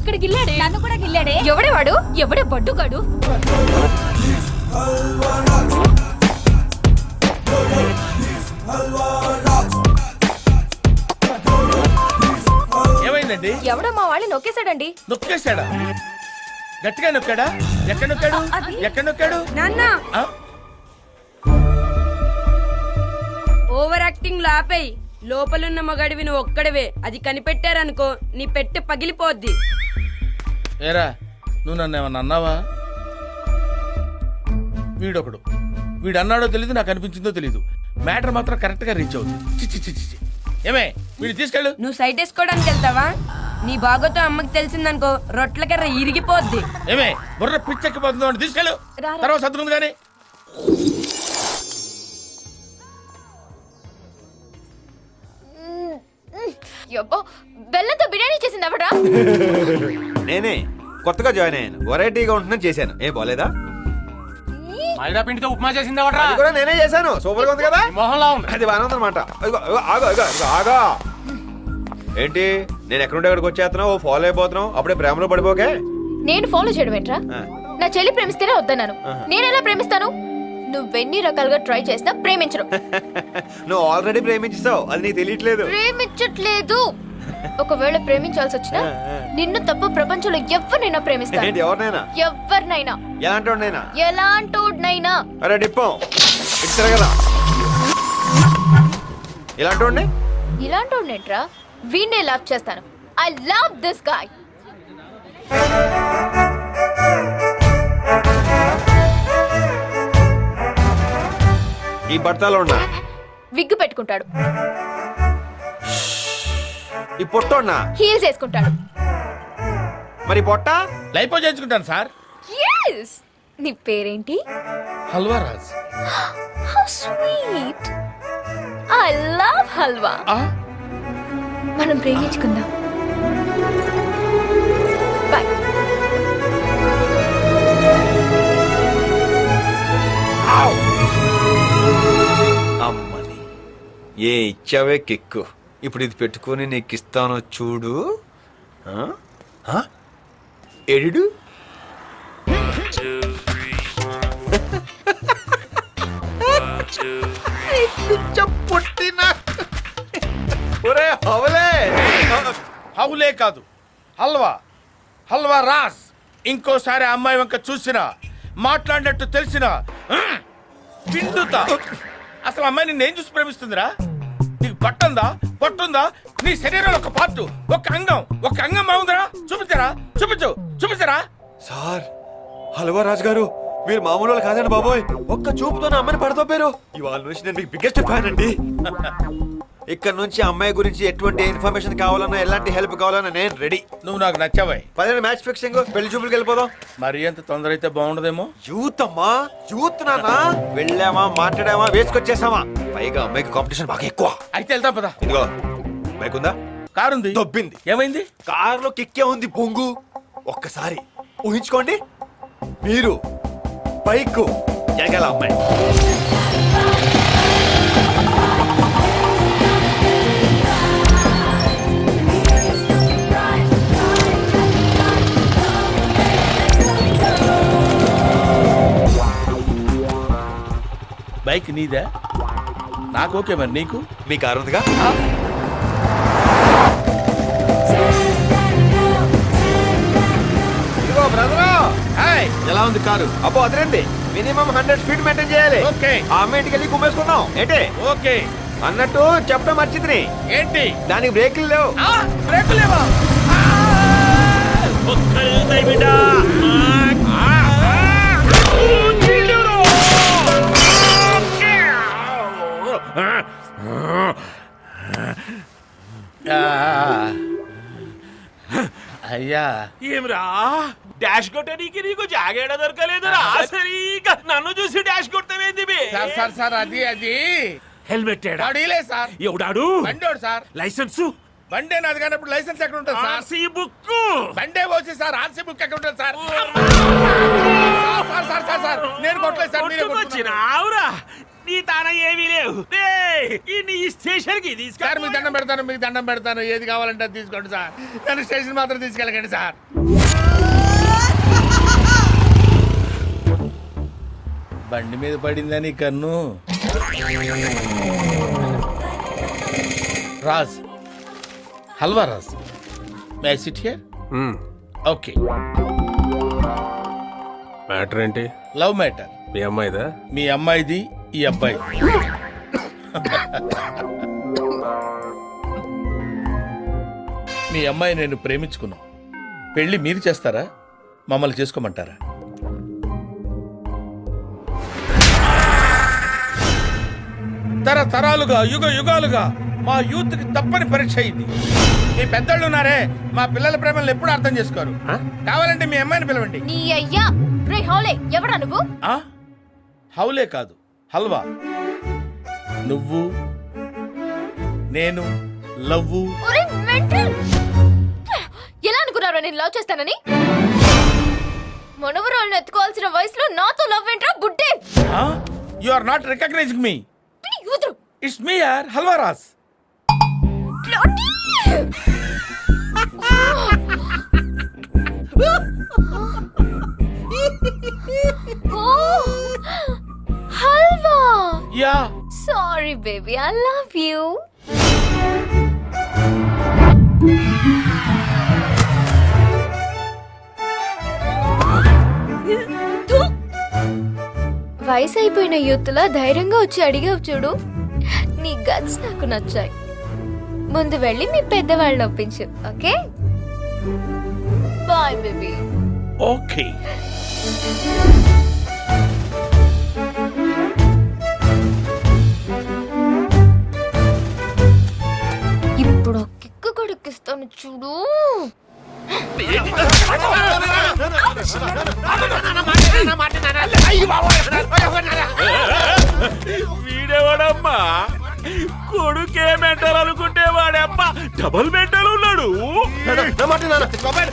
ఇక్కడ గిల్లాడే, నన్ను కూడా గిల్లాడే. ఎవడే వాడు? ఎవడే బడ్డుగాడు? ఏమైందండి? ఎవడో మా వాళ్ళని నొక్కేశాడండి. నొక్కేశాడా? గట్టిగా నొక్కాడా? ఎక్కడ నొక్కాడు? ఎక్కడ నొక్కాడు? నాన్న ఆ? ఓవర్ యాక్టింగ్ లాపేయ్. లోపలున్న మగాడివి నువ్వు ఒక్కడవే. అది కనిపెట్టారనుకో నీ పెట్టె పగిలిపోద్ది. ఏరా, నువ్వు నన్ను ఏమన్నా అన్నావా? వీడొకడు, వీడు అన్నాడో తెలీదు, నాకు అనిపించిందో తెలీదు. మ్యాటర్ మాత్రం కరెక్ట్ గా రీచ్ అవుతుంది. చిచ్చి చిచ్చి చిచ్చి. ఏమే, వీడు తీసుకెళ్ళు. నువ్వు సైట్ వేసుకోవడానికి వెళ్తావా? నీ బాగోతో అమ్మకి తెలిసిందనుకో రొట్ల కర్ర ఇరిగిపోద్ది. ఏమే, బుర్ర పిచ్చెక్కిపోతుందో అని తీసుకెళ్ళు. తర్వాత సర్దుకుంది కానీ. బెల్లంతో బిర్యానీ చేసింది ఎవడా? నేనే కొత్తగా జాయిన్ అయ్యాను. వెరైటీగా ఉంటుందని చేశాను. ఏ బాలేదా? మైదా పిండితో ఉప్మా చేసింది ఎవడ్రా? అది కూడా నేనే చేశాను. సూపర్ గా ఉంది కదా? మొహంలా ఉంది. అది బాగా ఉందన్నమాట. ఆగా ఏంటి, నేను ఎక్కడుంటే ఎక్కడికి వచ్చేస్తున్నావు, ఫాలో అయిపోతున్నావు, అప్పుడే ప్రేమలో పడిపోకే. నేను ఫాలో చేయడం ఏంట్రా? నా చెల్లి ప్రేమిస్తేనే వద్దన్నాను. నేను ఎలా ప్రేమిస్తాను? నువ్వెన్ని రకాలుగా ట్రై చేసినా ప్రేమించరు. నువ్వు ఆల్రెడీ ప్రేమించావు, అది నీకు తెలియట్లేదు. ప్రేమించట్లేదు. ఒకవేళ ప్రేమించాల్సి వచ్చినా నిన్ను తప్ప ప్రపంచంలో ఎవరినైనా ప్రేమిస్తాను. ఏంటి, ఎవరినైనా? ఎవరినైనా. ఎలాంటోడినైనా? ఎలాంటోడినైనా. అరే డిప్పం, ఇచ్చారు కదా. ఇలాంటోడిని? ఇలాంటోడినేంట్రా? వీణ్ణే లవ్ చేస్తాను. I love this guy. ఈ బట్టలో ఉన్నా విగ్గు పెట్టుకుంటాడు. ఈ పొట్టోన్నా హీల్స్ వేసుకుంటాడు. మరి పొట్ట లైపో చేయించుకుంటాను సార్. yes నీ పేరేంటి? Halwa Raj. how sweet. I love halwa. మనం ప్రేమించుకుందాం. బాయ్. అమ్మని ఏ ఇచ్చావే కిక్కు. ఇప్పుడు ఇది పెట్టుకుని నీకు ఇస్తాను చూడు. ఎడిడు హౌలే కాదు, హల్వా. హల్వా రాజ్. ఇంకోసారి అమ్మాయి వంక చూసినా, మాట్లాడినట్టు తెలిసినా పిండుతా. అసలు అమ్మాయి నిన్నేం చూసి ప్రేమిస్తుందిరా? నీకు పట్టుందా, పట్టుందా? నీ శరీరంలో ఒక పార్టు, ఒక అంగం బాగుందిరా? చూపించరా, చూపించరా. సార్, హల్వా రాజు గారు, మీరు మామూలు వాళ్ళు కాదండి బాబోయ్. ఒక్క చూపుతో నా అమ్మాయిని పడతోపారు. ఇవాళ నుంచి నేను మీకు బిగ్గెస్ట్ ఫ్యాన్ అండి. ఇక్కడ నుంచి అమ్మాయి గురించి ఎటువంటి ఇన్ఫర్మేషన్ కావాలన్నా, ఎలాంటి హెల్ప్ కావాలన్నా నేను రెడీ. నువ్వు నాకు నచ్చావై. పదిహేను మ్యాచ్ ఫిక్సింగ్, పెళ్లి చూపులకు వెళ్ళిపోదాం. మరి ఎంత తొందర అయితే బాగుండదేమో. యూత్ అమ్మా, యూత్ నాన్న. వెళ్ళామా, మాట్లాడామా, వేసుకొచ్చేసామా. పైగా అమ్మాయికి కాంపిటీషన్ బాగా ఎక్కువ. అయితే వెళ్తాం పదా. ఇదిగో బైక్ ఉందా? కారుంది. దొబ్బింది. ఏమైంది? కారులో కిక్కే ఉంది బొంగు. ఒక్కసారి ఊహించుకోండి, మీరు బైక్ ఎగల అమ్మాయి. బైక్ నీదే? నాకు ఓకే. మరి నీకు? మీ కారు ఉందిగా. ఇదిగో బ్రదరు. హాయ్, ఎలా ఉంది కారు? అబ్బో అదరండి. మినిమం 100 స్పీడ్ మెయింటైన్ చేయాలి. ఓకే. ఆ అమ్మాయింటికి వెళ్ళి కుమ్మేసుకున్నాం ఏంటి? ఓకే. అన్నట్టు చెప్పడం మర్చిద్ది. ఏంటి? దానికి బ్రేకులు లేవు. బ్రేకులు లేవా? అయ్యా, ఏమిరా డాష్ కొట్టడానికి నీకు జాగేడ దొరకలేదురా? సరిగా నన్ను చూసి డాష్ కొట్టవేంది? సార్ అది హెల్మెట్ సార్. ఎవడాడు? బండోడు సార్. లైసెన్స్? బండే నాది కానప్పుడు లైసెన్స్ ఎక్కడ ఉంటుంది సార్? RC book. బండే వచ్చి సార్, ఆర్సీ బుక్ ఎక్కడ ఉంటుంది సార్? సార్ నేను కొట్టలేదు సార్, మీరే కొట్టుకున్నారు. వచ్చినావురా. నీ తాన ఏమీ లేవు డేయ్, ఈ నీ స్టేషన్ కి సార్ మీకు దండం పెడతాను, మీకు దండం పెడతాను. ఏది కావాలంటే అది తీసుకోండి సార్. నన్ను స్టేషన్ మాత్రం తీసుకెళ్ళకండి సార్. బండి మీద పడిందని కన్ను. Raj, Halwa Raj, may I sit here? Okay. Matter ఏంటి? Love matter. మీ అమ్మాయిదా? మీ అమ్మాయిది, ఈ అబ్బాయి. మీ అమ్మాయి నేను ప్రేమించుకున్నాం. పెళ్లి మీరు చేస్తారా, మమ్మల్ని చేసుకోమంటారా? తరతరాలుగా యుగ యుగాలుగా మా యూత్ కి తప్పని పరీక్ష అయింది. మీ పెద్దోళ్ళు ఉన్నారే, మా పిల్లల ప్రేమలను ఎప్పుడు అర్థం చేసుకోరు. కావాలంటే మీ అమ్మాయిని పిలవండి. నీ అయ్యా రే హౌలే, ఎవడా నువ్వు? ఆ? హౌలే కాదు, హల్వా. నువ్వు నేను లవ్వు. ఒరే మెంటల్! ఎలా అనుకున్నారో నేను లవ్ చేస్తానని? మనవరాలను ఎత్తుకోవాల్సిన వయసులో నాతో లవ్ ఏంట్రా గుడ్డే? You are not recognising me. యూదురు ఇట్స్ మీ యార్, Halwa Raj. Halwa. Yeah. Sorry baby, I love you. వయసు అయిపోయిన యూత్లా ధైర్యంగా వచ్చి అడిగావు చూడు. నీ గట్స్ నాకు నచ్చాయి. ముందు వెళ్ళి మీ పెద్దవాళ్ళని ఒప్పించు. Okay bye baby. ఓకే. ఇప్పుడు కిక్కు కొడుకిస్తాను చూడు. వీడేవాడమ్మా కొడుకే మెంటల్ అనుకుంటే వాడమ్మా డబుల్ మెంటల్ ఉన్నాడు.